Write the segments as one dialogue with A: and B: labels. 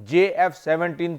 A: JF-17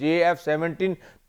A: JF-17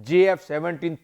A: JF-17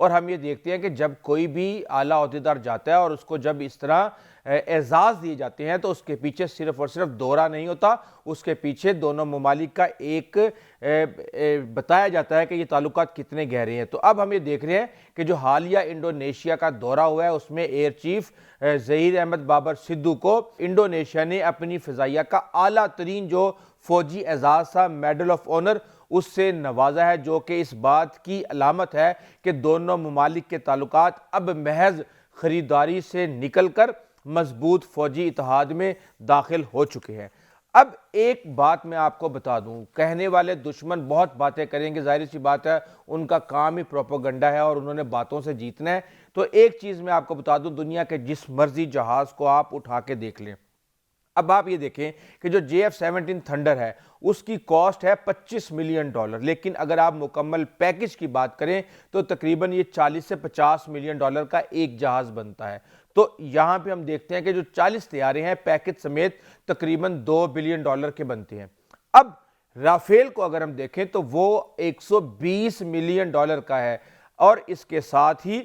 A: اور ہم یہ دیکھتے ہیں کہ جب کوئی بھی اعلیٰ عہدیدار جاتا ہے اور اس کو جب اس طرح اعزاز دیے جاتے ہیں تو اس کے پیچھے صرف اور صرف دورہ نہیں ہوتا، اس کے پیچھے دونوں ممالک کا ایک بتایا جاتا ہے کہ یہ تعلقات کتنے گہرے ہیں۔ تو اب ہم یہ دیکھ رہے ہیں کہ جو حالیہ انڈونیشیا کا دورہ ہوا ہے اس میں ایئر چیف ظہیر احمد بابر سدھو کو انڈونیشیا نے اپنی فضائیہ کا اعلیٰ ترین جو فوجی اعزاز تھا میڈل آف آنر اس سے نوازا ہے، جو کہ اس بات کی علامت ہے کہ دونوں ممالک کے تعلقات اب محض خریداری سے نکل کر مضبوط فوجی اتحاد میں داخل ہو چکے ہیں۔ اب ایک بات میں آپ کو بتا دوں، کہنے والے دشمن بہت باتیں کریں گے، ظاہر سی بات ہے ان کا کام ہی پروپیگنڈا ہے اور انہوں نے باتوں سے جیتنا ہے۔ تو ایک چیز میں آپ کو بتا دوں، دنیا کے جس مرضی جہاز کو آپ اٹھا کے دیکھ لیں، اب آپ یہ دیکھیں کہ جو JF-17 تھنڈر ہے اس کی کاسٹ ہے $25 ملین، لیکن اگر آپ مکمل پیکج کی بات کریں تو تقریباً یہ $40 سے $50 ملین کا ایک جہاز بنتا ہے۔ تو یہاں پہ ہم دیکھتے ہیں کہ جو 40 طیارے ہیں پیکج سمیت تقریباً $2 بلین کے بنتے ہیں۔ اب رافیل کو اگر ہم دیکھیں تو وہ $120 ملین کا ہے، اور اس کے ساتھ ہی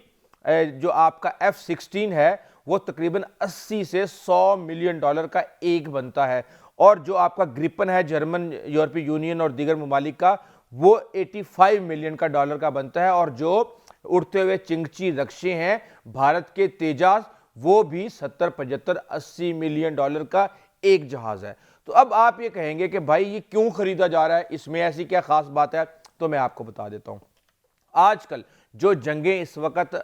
A: جو آپ کا F-16 ہے وہ تقریباً $80 سے $100 ملین کا ایک بنتا ہے، اور جو آپ کا گریپن ہے جرمن، یورپی یونین اور دیگر ممالک کا، وہ $85 ملین کا بنتا ہے، اور جو اڑتے ہوئے چنگچی رکشے ہیں بھارت کے تیجاس، وہ بھی $70، $75، $80 ملین کا ایک جہاز ہے۔ تو اب آپ یہ کہیں گے کہ بھائی یہ کیوں خریدا جا رہا ہے، اس میں ایسی کیا خاص بات ہے؟ تو میں آپ کو بتا دیتا ہوں۔ آج کل جو جنگیں اس وقت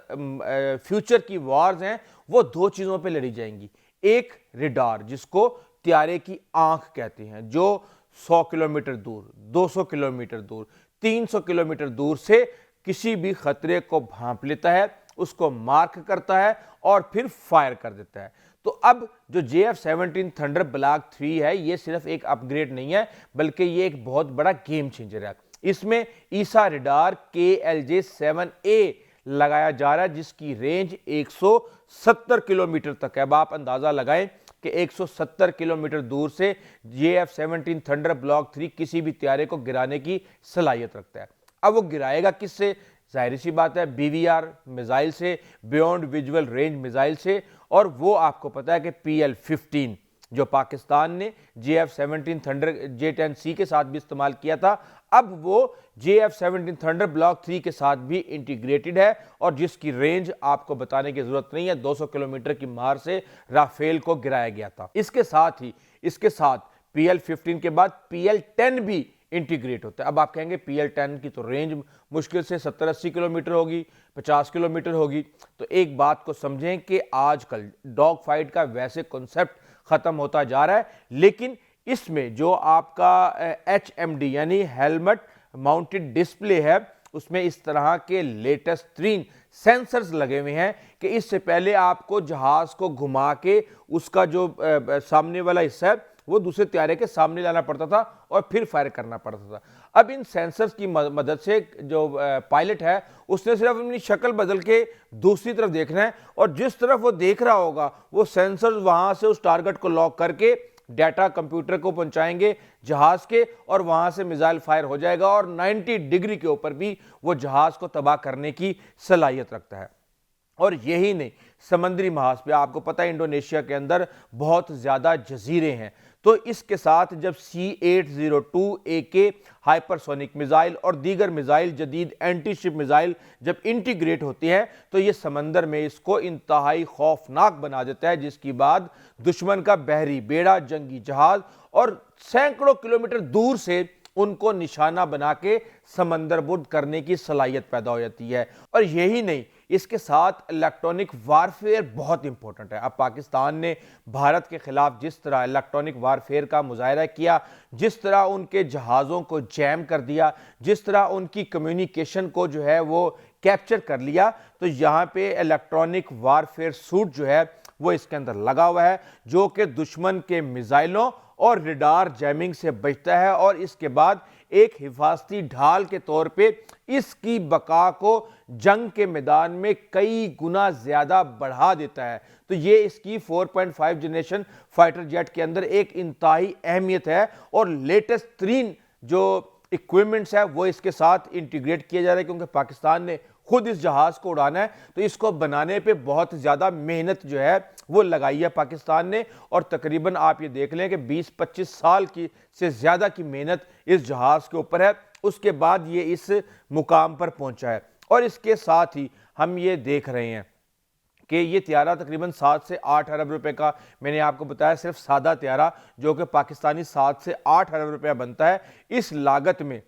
A: فیوچر کی وارز ہیں وہ دو چیزوں پہ لڑی جائیں گی۔ ایک ریڈار، جس کو طیارے کی آنکھ کہتے ہیں، جو 100 کلومیٹر دور، 200 کلومیٹر دور، 300 کلومیٹر دور سے کسی بھی خطرے کو بھانپ لیتا ہے، اس کو مارک کرتا ہے اور پھر فائر کر دیتا ہے۔ تو اب جو JF-17 تھنڈر بلاک 3 ہے یہ صرف ایک اپ گریڈ نہیں ہے بلکہ یہ ایک بہت بڑا گیم چینجر ہے۔ اس میں ایسا ریڈار KLJ-7A لگایا جا رہا ہے جس کی رینج 170 کلومیٹر تک ہے۔ اب آپ اندازہ لگائیں کہ 170 کلومیٹر دور سے JF-17 تھنڈر بلاک 3 کسی بھی طیارے کو گرانے کی صلاحیت رکھتا ہے۔ اب وہ گرائے گا کس سے؟ ظاہر سی بات ہے BVR میزائل سے، بیونڈ ویژول رینج میزائل سے، اور وہ آپ کو پتا ہے کہ PL-15 جو پاکستان نے JF-17 تھنڈر J-10C کے ساتھ بھی استعمال کیا تھا، اب وہ JF-17 تھنڈر بلاک 3 کے ساتھ بھی انٹیگریٹڈ ہے، اور جس کی رینج آپ کو بتانے کی ضرورت نہیں ہے، 200 کلومیٹر کی مار سے رافیل کو گرایا گیا تھا۔ اس کے ساتھ PL-15 کے بعد PL-10 بھی انٹیگریٹ ہوتا ہے۔ اب آپ کہیں گے PL-10 کی تو رینج مشکل سے 70-80 کلومیٹر ہوگی، 50 کلومیٹر ہوگی۔ تو ایک بات کو سمجھیں کہ آج کل ڈاگ فائٹ کا ویسے کنسپٹ ختم ہوتا جا رہا ہے، لیکن اس میں جو آپ کا HMD یعنی ہیلمٹ ماؤنٹڈ ڈسپلے ہے، اس میں اس طرح کے لیٹسٹ ترین سینسرز لگے ہوئے ہیں کہ اس سے پہلے آپ کو جہاز کو گھما کے اس کا جو سامنے والا حصہ ہے وہ دوسرے طیارے کے سامنے لانا پڑتا تھا اور پھر فائر کرنا پڑتا تھا۔ اب ان سینسرز کی مدد سے جو پائلٹ ہے اس نے صرف اپنی شکل بدل کے دوسری طرف دیکھنا ہے، اور جس طرف وہ دیکھ رہا ہوگا وہ سینسرز وہاں سے اس ٹارگٹ کو لاک کر کے ڈیٹا کمپیوٹر کو پہنچائیں گے جہاز کے، اور وہاں سے میزائل فائر ہو جائے گا، اور 90 ڈگری کے اوپر بھی وہ جہاز کو تباہ کرنے کی صلاحیت رکھتا ہے۔ اور یہی نہیں، سمندری محاذ پہ آپ کو پتہ ہے انڈونیشیا کے اندر بہت زیادہ جزیرے ہیں، تو اس کے ساتھ جب C-802AK ہائپرسونک میزائل اور دیگر میزائل، جدید اینٹی شپ میزائل جب انٹیگریٹ ہوتی ہیں تو یہ سمندر میں اس کو انتہائی خوفناک بنا دیتا ہے، جس کی بعد دشمن کا بحری بیڑا، جنگی جہاز اور سینکڑوں کلومیٹر دور سے ان کو نشانہ بنا کے سمندر برد کرنے کی صلاحیت پیدا ہو جاتی ہے۔ اور یہی نہیں، اس کے ساتھ الیکٹرونک وارفیئر بہت امپورٹنٹ ہے۔ اب پاکستان نے بھارت کے خلاف جس طرح الیکٹرونک وارفیئر کا مظاہرہ کیا، جس طرح ان کے جہازوں کو جیم کر دیا، جس طرح ان کی کمیونیکیشن کو جو ہے وہ کیپچر کر لیا، تو یہاں پہ الیکٹرونک وارفیئر سوٹ جو ہے وہ اس کے اندر لگا ہوا ہے، جو کہ دشمن کے میزائلوں اور ریڈار جیمنگ سے بچتا ہے، اور اس کے بعد ایک حفاظتی ڈھال کے طور پہ اس کی بقا کو جنگ کے میدان میں کئی گنا زیادہ بڑھا دیتا ہے۔ تو یہ اس کی 4.5 جنریشن فائٹر جیٹ کے اندر ایک انتہائی اہمیت ہے، اور لیٹسٹ ترین جو ایکوپمنٹس ہے وہ اس کے ساتھ انٹیگریٹ کیا جا رہا ہے، کیونکہ پاکستان نے خود اس جہاز کو اڑانا ہے تو اس کو بنانے پہ بہت زیادہ محنت جو ہے وہ لگائی ہے پاکستان نے، اور تقریباً آپ یہ دیکھ لیں کہ 20-25 سال کی سے زیادہ کی محنت اس جہاز کے اوپر ہے، اس کے بعد یہ اس مقام پر پہنچا ہے۔ اور اس کے ساتھ ہی ہم یہ دیکھ رہے ہیں کہ یہ طیارہ تقریباً 7 سے 8 ارب روپے کا، میں نے آپ کو بتایا صرف سادہ طیارہ جو کہ پاکستانی 7 سے 8 ارب روپے بنتا ہے، اس لاگت میں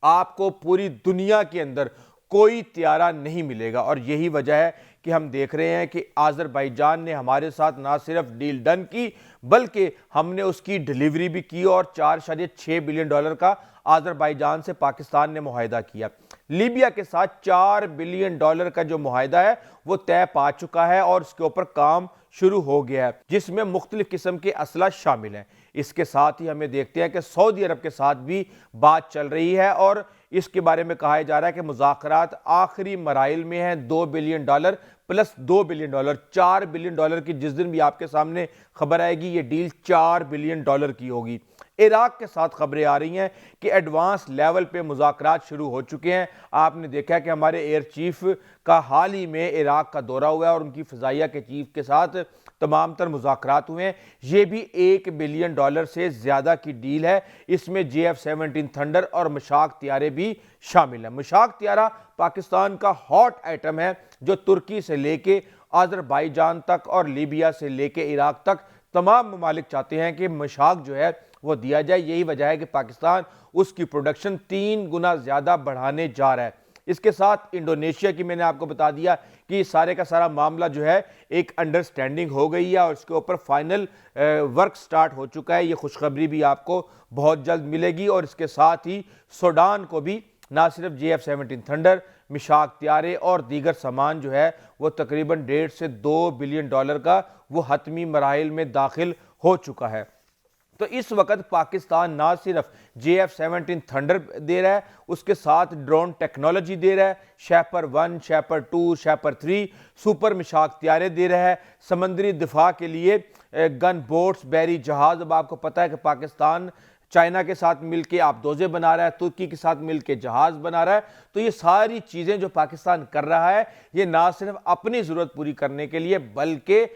A: آپ کو پوری دنیا کے اندر کوئی طیارہ نہیں ملے گا۔ اور یہی وجہ ہے کہ ہم دیکھ رہے ہیں کہ آذربائیجان نے ہمارے ساتھ نہ صرف ڈیل ڈن کی بلکہ ہم نے اس کی ڈیلیوری بھی کی، اور 4.6 بلین ڈالر کا آذربائیجان سے پاکستان نے معاہدہ کیا۔ لیبیا کے ساتھ 4 بلین ڈالر کا جو معاہدہ ہے وہ طے پا چکا ہے اور اس کے اوپر کام شروع ہو گیا ہے، جس میں مختلف قسم کے اسلحہ شامل ہیں۔ اس کے ساتھ ہی ہمیں دیکھتے ہیں کہ سعودی عرب کے ساتھ بھی بات چل رہی ہے، اور اس کے بارے میں کہا جا رہا ہے کہ مذاکرات آخری مراحل میں ہیں۔ 2 billion dollar plus 2 billion dollar, 4 billion dollar کی جس دن بھی آپ کے سامنے خبر آئے گی یہ ڈیل 4 بلین ڈالر کی ہوگی۔ عراق کے ساتھ خبریں آ رہی ہیں کہ ایڈوانس لیول پہ مذاکرات شروع ہو چکے ہیں۔ آپ نے دیکھا کہ ہمارے ایئر چیف کا حال ہی میں عراق کا دورہ ہوا ہے اور ان کی فضائیہ کے چیف کے ساتھ تمام تر مذاکرات ہوئے ہیں۔ یہ بھی 1 بلین ڈالر سے زیادہ کی ڈیل ہے، اس میں JF-17 تھنڈر اور مشاق طیارے بھی شامل ہیں۔ مشاق طیارہ پاکستان کا ہاٹ آئٹم ہے جو ترکی سے لے کے آذربائیجان تک اور لیبیا سے لے کے عراق تک تمام ممالک چاہتے ہیں کہ مشاق جو ہے وہ دیا جائے۔ یہی وجہ ہے کہ پاکستان اس کی پروڈکشن 3 گنا زیادہ بڑھانے جا رہا ہے۔ اس کے ساتھ انڈونیشیا کی میں نے آپ کو بتا دیا کہ سارے کا سارا معاملہ جو ہے ایک انڈرسٹینڈنگ ہو گئی ہے اور اس کے اوپر فائنل ورک سٹارٹ ہو چکا ہے۔ یہ خوشخبری بھی آپ کو بہت جلد ملے گی، اور اس کے ساتھ ہی سوڈان کو بھی نہ صرف JF-17 تھنڈر، مشاق طیارے اور دیگر سامان جو ہے وہ تقریباً 1.5 سے 2 بلین ڈالر کا وہ حتمی مراحل میں داخل ہو چکا ہے۔ تو اس وقت پاکستان نہ صرف JF-17 تھنڈر دے رہا ہے، اس کے ساتھ ڈرون ٹیکنالوجی دے رہا ہے، شیپر 1، شیپر 2، شیپر 3، سپر مشاق طیارے دے رہا ہے، سمندری دفاع کے لیے گن بوٹس، بحری جہاز۔ اب آپ کو پتہ ہے کہ پاکستان چائنا کے ساتھ مل کے آبدوزے بنا رہا ہے، ترکی کے ساتھ مل کے جہاز بنا رہا ہے۔ تو یہ ساری چیزیں جو پاکستان کر رہا ہے یہ نہ صرف اپنی ضرورت پوری کرنے کے لیے بلکہ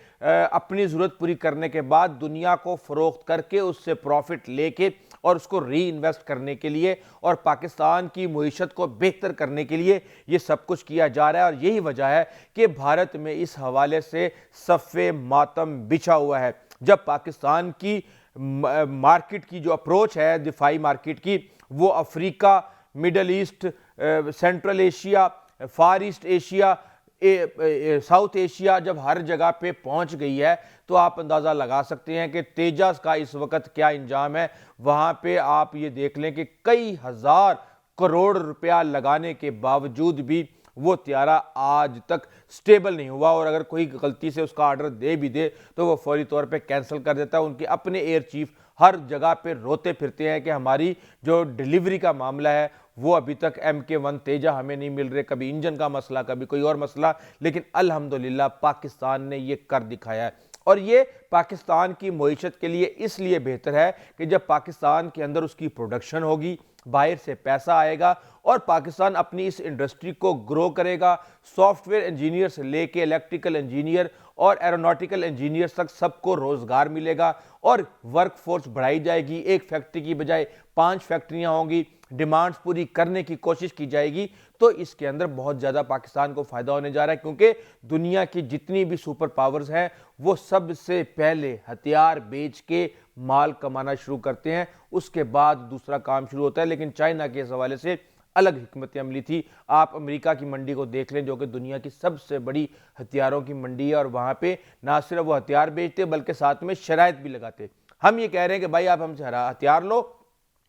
A: اپنی ضرورت پوری کرنے کے بعد دنیا کو فروخت کر کے اس سے پروفٹ لے کے اور اس کو ری انویسٹ کرنے کے لیے اور پاکستان کی معیشت کو بہتر کرنے کے لیے یہ سب کچھ کیا جا رہا ہے۔ اور یہی وجہ ہے کہ بھارت میں اس حوالے سے صف ماتم بچھا ہوا ہے۔ جب پاکستان کی مارکیٹ کی جو اپروچ ہے دفاعی مارکیٹ کی وہ افریقہ، middle east, central Asia, far east Asia, south Asia, جب ہر جگہ پہ پہنچ گئی ہے تو آپ اندازہ لگا سکتے ہیں کہ تیجس کا اس وقت کیا انجام ہے۔ وہاں پہ آپ یہ دیکھ لیں کہ کئی ہزار کروڑ روپیہ لگانے کے باوجود بھی وہ طیارہ آج تک سٹیبل نہیں ہوا، اور اگر کوئی غلطی سے اس کا آرڈر دے بھی دے تو وہ فوری طور پہ کینسل کر دیتا ہے۔ ان کے اپنے ایئر چیف ہر جگہ پہ روتے پھرتے ہیں کہ ہماری جو ڈیلیوری کا معاملہ ہے وہ ابھی تک MK1 تیجا ہمیں نہیں مل رہے، کبھی انجن کا مسئلہ، کبھی کوئی اور مسئلہ، لیکن الحمدللہ پاکستان نے یہ کر دکھایا ہے۔ اور یہ پاکستان کی معیشت کے لیے اس لیے بہتر ہے کہ جب پاکستان کے اندر اس کی پروڈکشن ہوگی، باہر سے پیسہ آئے گا اور پاکستان اپنی اس انڈسٹری کو گرو کرے گا۔ سافٹ ویئر انجینئر سے لے کے الیکٹریکل انجینئر اور ایروناٹیکل انجینئر تک سب کو روزگار ملے گا اور ورک فورس بڑھائی جائے گی۔ ایک فیکٹری کی بجائے 5 فیکٹریاں ہوں گی، ڈیمانڈز پوری کرنے کی کوشش کی جائے گی۔ تو اس کے اندر بہت زیادہ پاکستان کو فائدہ ہونے جا رہا ہے، کیونکہ دنیا کی جتنی بھی سپر پاورز ہیں وہ سب سے پہلے ہتھیار بیچ کے مال کمانا شروع کرتے ہیں، اس کے بعد دوسرا کام شروع ہوتا ہے۔ لیکن چائنا کے اس حوالے سے الگ حکمت عملی تھی۔ آپ امریکہ کی منڈی کو دیکھ لیں جو کہ دنیا کی سب سے بڑی ہتھیاروں کی منڈی ہے، اور وہاں پہ نہ صرف وہ ہتھیار بیچتے بلکہ ساتھ میں شرائط بھی لگاتے۔ ہم یہ کہہ رہے ہیں کہ بھائی آپ ہم سے ہتھیار لو،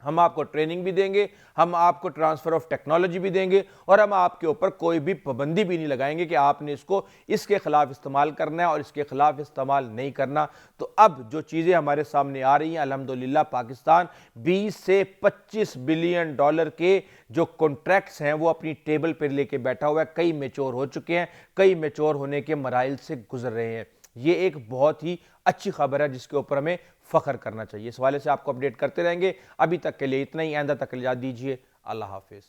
A: ہم آپ کو ٹریننگ بھی دیں گے، ہم آپ کو ٹرانسفر آف ٹیکنالوجی بھی دیں گے، اور ہم آپ کے اوپر کوئی بھی پابندی بھی نہیں لگائیں گے کہ آپ نے اس کو اس کے خلاف استعمال کرنا ہے اور اس کے خلاف استعمال نہیں کرنا۔ تو اب جو چیزیں ہمارے سامنے آ رہی ہیں الحمدللہ پاکستان 20 سے 25 بلین ڈالر کے جو کنٹریکٹس ہیں وہ اپنی ٹیبل پر لے کے بیٹھا ہوا ہے۔ کئی میچور ہو چکے ہیں، کئی میچور ہونے کے مراحل سے گزر رہے ہیں۔ یہ ایک بہت ہی اچھی خبر ہے جس کے اوپر ہمیں فخر کرنا چاہیے۔ اس حوالے سے آپ کو اپڈیٹ کرتے رہیں گے۔ ابھی تک کے لیے اتنا ہی، آئندہ تک اجازت دیجیے۔ اللہ حافظ۔